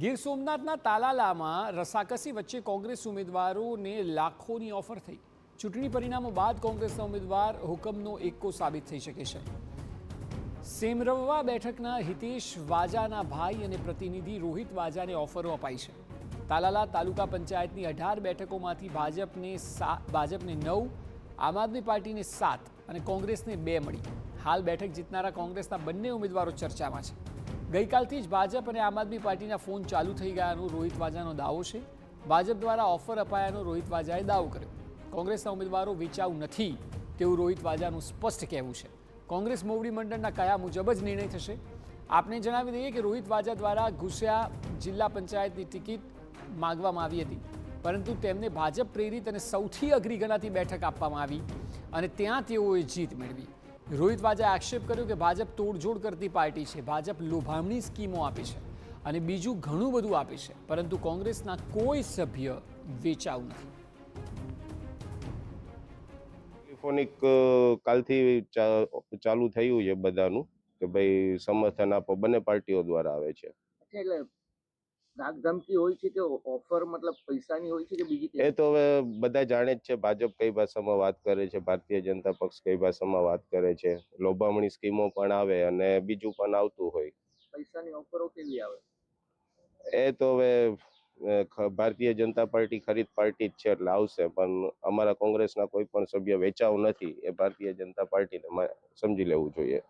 ગીર સોમનાથના તાલાલામાં રસાકસી વચ્ચે કોંગ્રેસ ઉમેદવારોને લાખોની ઓફર થઈ। ચૂંટણી પરિણામો બાદ કોંગ્રેસના ઉમેદવાર હુકમનો એક્કો સાબિત થઈ શકે છે। સેમરવા બેઠકના હિતેશ વાજાના ભાઈ અને પ્રતિનિધિ રોહિત વાજાને ઓફરો અપાઈ છે। તાલાલા તાલુકા પંચાયતની 18 બેઠકોમાંથી ભાજપને 9, આમ આદમી પાર્ટીને 7 અને કોંગ્રેસને 2 મળી। હાલ બેઠક જીતનારા કોંગ્રેસના બંને ઉમેદવારો ચર્ચામાં છે। ગઈકાલથી જ ભાજપ અને આમ આદમી પાર્ટીના ફોન ચાલુ થઈ ગયાનો રોહિત વાજાનો દાવો છે। ભાજપ દ્વારા ઓફર અપાયાનો રોહિત વાજાએ દાવો કર્યો। કોંગ્રેસના ઉમેદવારો વેચાઉ નથી તેવું રોહિત વાજાનું સ્પષ્ટ કહેવું છે। કોંગ્રેસ મોવડી મંડળના કયા મુજબ જ નિર્ણય થશે। આપને જણાવી દઈએ કે રોહિત વાજા દ્વારા ઘુસિયા જિલ્લા પંચાયતની ટિકિટ માગવામાં આવી હતી, પરંતુ તેમને ભાજપ પ્રેરિત અને સૌથી અઘરી ગણાતી બેઠક આપવામાં આવી અને ત્યાં તેઓએ જીત મેળવી। રોહિત વાજાએ આક્ષેપ કર્યો કે ભાજપ તોડજોડ કરતી પાર્ટી છે, ભાજપ લોભામણી સ્કીમો આપે છે અને બીજું ઘણું બધું આપે છે, પરંતુ કોંગ્રેસના કોઈ સભ્ય વેચાઉ નથી। ટેલિફોનિક કાલથી ચાલુ થયું છે બધાનું કે ભાઈ સમર્થન આપો, બંને પાર્ટીઓ દ્વારા આવે છે। એટલે ધાક ધમકી હોય છે કે ઓફર મતલબ પૈસાની હોય છે કે બીજી એ તો હવે બધા જાણે જ છે, ભાજપ કઈ ભાષામાં વાત કરે છે, ભારતીય જનતા પક્ષ કઈ ભાષામાં વાત કરે છે। લોભામણી સ્કીમો પણ આવે અને બીજું પણ આવતું હોય। પૈસાની ઓફરો કેવી આવે એ તો હવે ભારતીય જનતા પાર્ટી ખરીદ પાર્ટી જ છે એટલે આવશે, પણ અમારા કોંગ્રેસના કોઈ પણ સભ્ય વેચાવ નથી, એ ભારતીય જનતા પાર્ટીને સમજી લેવું જોઈએ।